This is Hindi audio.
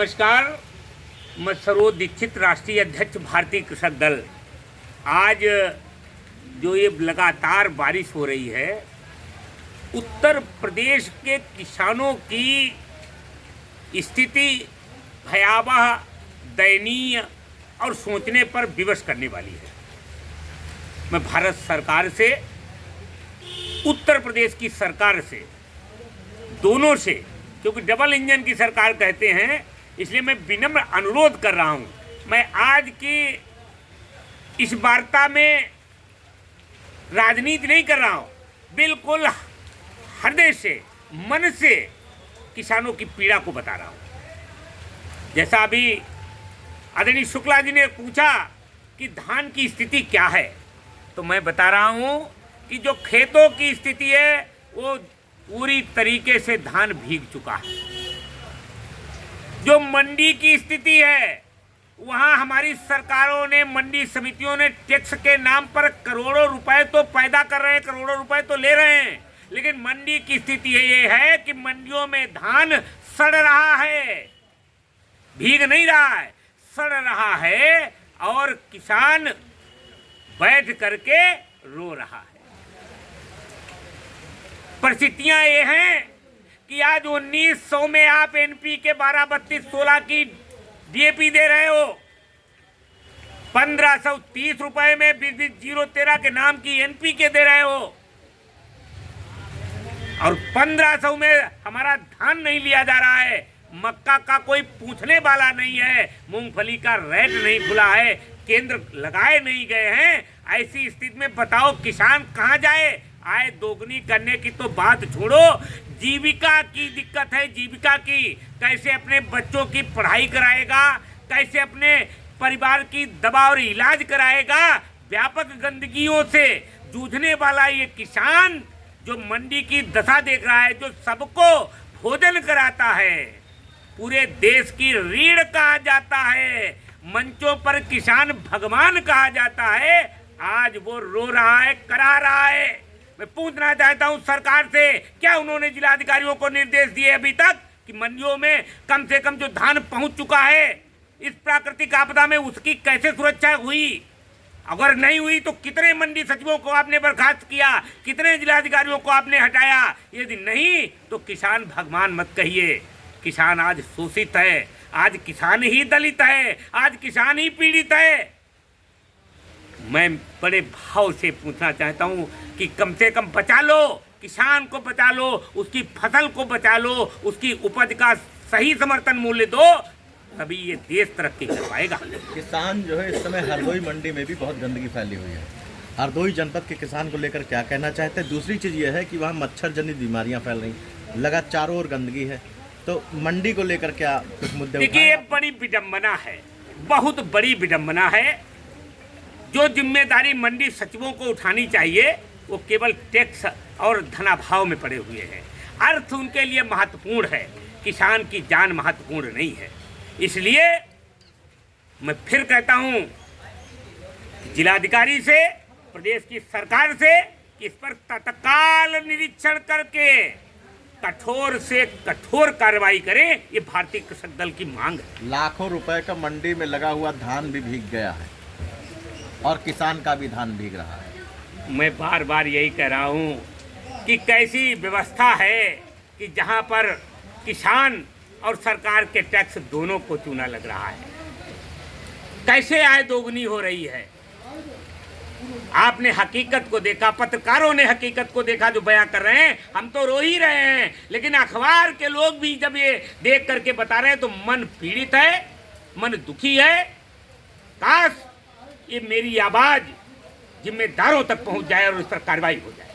नमस्कार। मैं सरोज दीक्षित, राष्ट्रीय अध्यक्ष भारतीय कृषक दल। आज जो ये लगातार बारिश हो रही है, उत्तर प्रदेश के किसानों की स्थिति भयावह, दयनीय और सोचने पर विवश करने वाली है। मैं भारत सरकार से, उत्तर प्रदेश की सरकार से, दोनों से, क्योंकि डबल इंजन की सरकार कहते हैं, इसलिए मैं विनम्र अनुरोध कर रहा हूं। मैं आज की इस वार्ता में राजनीति नहीं कर रहा हूं, बिल्कुल हृदय से, मन से किसानों की पीड़ा को बता रहा हूं। जैसा अभी आदरणीय शुक्ला जी ने पूछा कि धान की स्थिति क्या है, तो मैं बता रहा हूं कि जो खेतों की स्थिति है वो पूरी तरीके से धान भीग चुका है। जो मंडी की स्थिति है, वहां हमारी सरकारों ने, मंडी समितियों ने टैक्स के नाम पर करोड़ों रुपए तो पैदा कर रहे हैं, करोड़ों रुपए तो ले रहे हैं, लेकिन मंडी की स्थिति ये है कि मंडियों में धान सड़ रहा है, भीग नहीं रहा है, सड़ रहा है और किसान बैठ करके रो रहा है। परिस्थितियां ये हैं कि आज 1900 में आप एनपी के 12-32-16 की डीएपी दे रहे हो, 1530 रुपए में 20-013 के नाम की एनपी के दे रहे हो, और 1500 में हमारा धान नहीं लिया जा रहा है। मक्का का कोई पूछने वाला नहीं है, मूंगफली का रेट नहीं खुला है, केंद्र लगाए नहीं गए हैं। ऐसी स्थिति में बताओ किसान कहाँ जाए? आय दोगुनी करने की तो बात छोड़ो, जीविका की दिक्कत है। जीविका की कैसे अपने बच्चों की पढ़ाई कराएगा, कैसे अपने परिवार की दवा और इलाज कराएगा? व्यापक गंदगियों से जूझने वाला ये किसान जो मंडी की दशा देख रहा है, जो सबको भोजन कराता है, पूरे देश की रीढ़ कहा जाता है, मंचों पर किसान भगवान कहा जाता है, आज वो रो रहा है, करा रहा है। मैं पूछना चाहता हूं सरकार से, क्या उन्होंने जिलाधिकारियों को निर्देश दिए अभी तक कि मंडियों में कम से कम जो धान पहुंच चुका है इस प्राकृतिक आपदा में, उसकी कैसे सुरक्षा हुई? अगर नहीं हुई तो कितने मंडी सचिवों को आपने बर्खास्त किया, कितने जिलाधिकारियों को आपने हटाया? यदि नहीं तो किसान भगवान मत कहिए। किसान आज शोषित है, आज किसान ही दलित है, आज किसान ही पीड़ित है। मैं बड़े भाव से पूछना चाहता हूं कि कम से कम बचा लो, किसान को बचा लो, उसकी फसल को बचा लो, उसकी उपज का सही समर्थन मूल्य दो, तभी ये देश तरक्की कर पाएगा। किसान जो है इस समय हरदोई मंडी में भी बहुत गंदगी फैली हुई है। हरदोई जनपद के किसान को लेकर क्या कहना चाहते हैं? दूसरी चीज़ ये है कि वहाँ मच्छर जनित बीमारियाँ फैल रही, लगा चारों ओर गंदगी है, तो मंडी को लेकर क्या कुछ मुद्दे? देखिए, ये बड़ी विडम्बना है, बहुत बड़ी विडम्बना है। जो जिम्मेदारी मंडी सचिवों को उठानी चाहिए वो केवल टैक्स और धनाभाव में पड़े हुए हैं। अर्थ उनके लिए महत्वपूर्ण है, किसान की जान महत्वपूर्ण नहीं है। इसलिए मैं फिर कहता हूं जिलाधिकारी से, प्रदेश की सरकार से कि इस पर तत्काल निरीक्षण करके कठोर से कठोर कार्रवाई करें, ये भारतीय कृषक दल की मांग है। लाखों रुपए का मंडी में लगा हुआ धान भी भीग गया है और किसान का भी धान भीग रहा है। मैं बार बार यही कह रहा हूँ कि कैसी व्यवस्था है कि जहाँ पर किसान और सरकार के टैक्स दोनों को चूना लग रहा है। कैसे आय दोगुनी हो रही है? आपने हकीकत को देखा, पत्रकारों ने हकीकत को देखा जो बयां कर रहे हैं। हम तो रो ही रहे हैं, लेकिन अखबार के लोग भी जब ये देख करके बता रहे हैं तो मन पीड़ित है, मन दुखी है। काश ये मेरी आवाज जिम्मेदारों तक पहुंच जाए और इस पर कार्रवाई हो जाए।